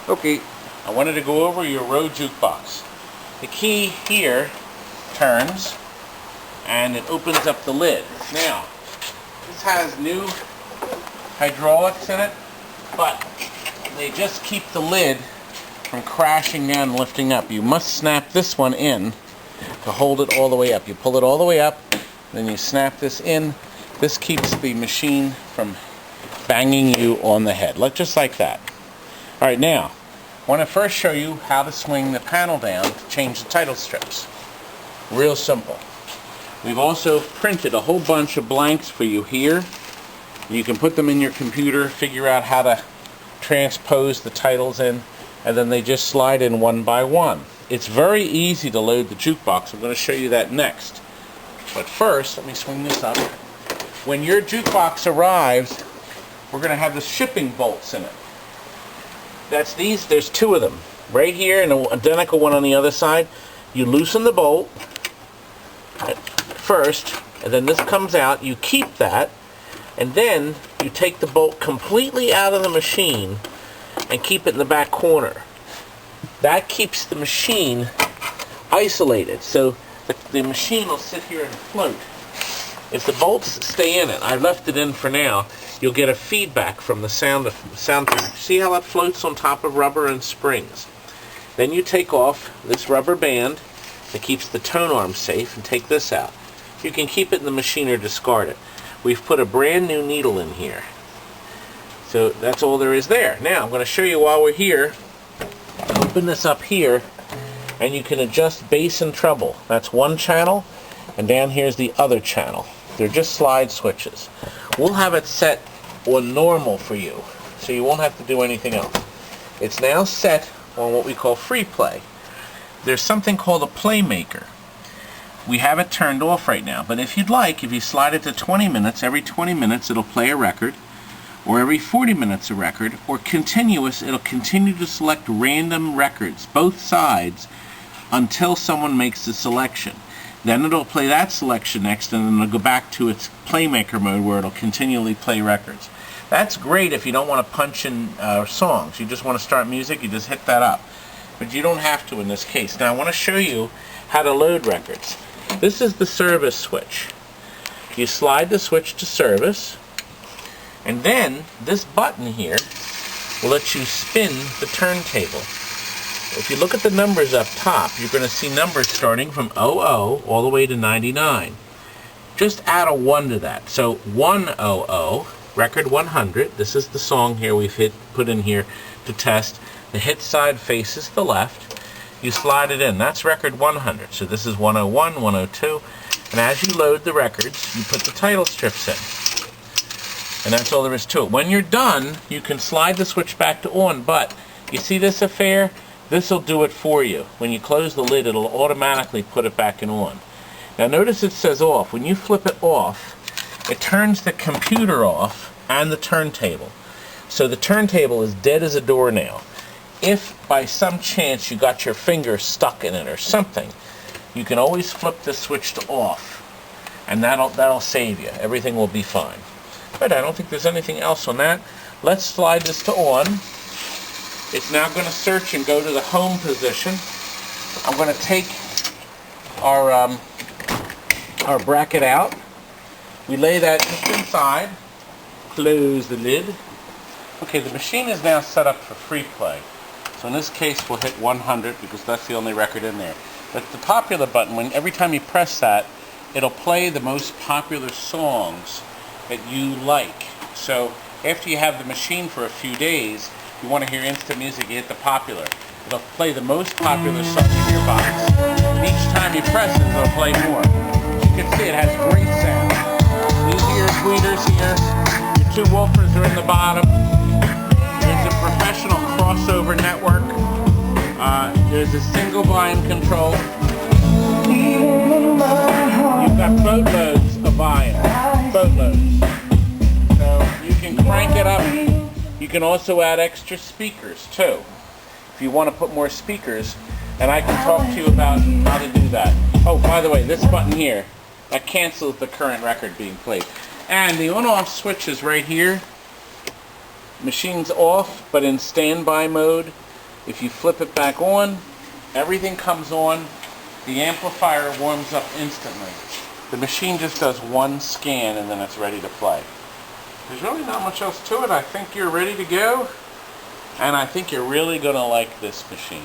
Okay, I wanted to go over your Rowe jukebox. The key here turns and it opens up the lid. Now, this has new hydraulics in it, but they just keep the lid from crashing down and lifting up. You must snap this one in to hold it all the way up. You pull it all the way up, then you snap this in. This keeps the machine from banging you on the head, just like that. Alright, now, I want to first show you how to swing the panel down to change the title strips. Real simple. We've also printed a whole bunch of blanks for you here. You can put them in your computer, figure out how to transpose the titles in, and then they just slide in one by one. It's very easy to load the jukebox. I'm going to show you that next. But first, let me swing this up. When your jukebox arrives, we're going to have the shipping bolts in it. That's these. There's two of them. Right here and an identical one on the other side. You loosen the bolt first, and then this comes out. You keep that, and then you take the bolt completely out of the machine and keep it in the back corner. That keeps the machine isolated, so the machine will sit here and float. If the bolts stay in it, I've left it in for now, you'll get a feedback from the sound. See how that floats on top of rubber and springs? Then you take off this rubber band that keeps the tone arm safe and take this out. You can keep it in the machine or discard it. We've put a brand new needle in here. So that's all there is there. Now I'm going to show you while we're here. Open this up here and you can adjust bass and treble. That's one channel, and down here's the other channel. They're just slide switches. We'll have it set on normal for you, so you won't have to do anything else. It's now set on what we call free play. There's something called a playmaker. We have it turned off right now, but if you'd like, if you slide it to 20 minutes, every 20 minutes it'll play a record, or every 40 minutes a record, or continuous, it'll continue to select random records, both sides, until someone makes the selection. Then it'll play that selection next, and then it'll go back to its playmaker mode where it'll continually play records. That's great if you don't want to punch in songs. You just want to start music, you just hit that up. But you don't have to in this case. Now I want to show you how to load records. This is the service switch. You slide the switch to service, and then this button here will let you spin the turntable. If you look at the numbers up top, you're going to see numbers starting from 00 all the way to 99. Just add a 1 to that. So 100, record 100. This is the song here we've put in here to test. The hit side faces the left. You slide it in. That's record 100. So this is 101, 102. And as you load the records, you put the title strips in. And that's all there is to it. When you're done, you can slide the switch back to on, but you see this affair? This will do it for you. When you close the lid, it'll automatically put it back in on. Now notice it says off. When you flip it off, it turns the computer off and the turntable. So the turntable is dead as a doornail. If by some chance you got your finger stuck in it or something, you can always flip the switch to off, and that'll save you. Everything will be fine. But I don't think there's anything else on that. Let's slide this to on. It's now going to search and go to the home position. I'm going to take our bracket out. We lay that just inside. Close the lid. Okay, the machine is now set up for free play. So in this case, we'll hit 100 because that's the only record in there. But the popular button, every time you press that, it'll play the most popular songs that you like. So after you have the machine for a few days, you want to hear instant music, you hit the popular. It'll play the most popular song in your box. And each time you press it, it'll play more. You can see it has great sound. These are your tweeters here. Your two woofers are in the bottom. There's a professional crossover network. There's a single volume control. You've got boatloads of volume. Boatloads. So you can crank it up. You can also add extra speakers too, if you want to put more speakers, and I can talk to you about how to do that. Oh, by the way, this button here, that cancels the current record being played. And the on-off switch is right here. Machine's off, but in standby mode. If you flip it back on, everything comes on. The amplifier warms up instantly. The machine just does one scan and then it's ready to play. There's really not much else to it. I think you're ready to go. And I think you're really going to like this machine.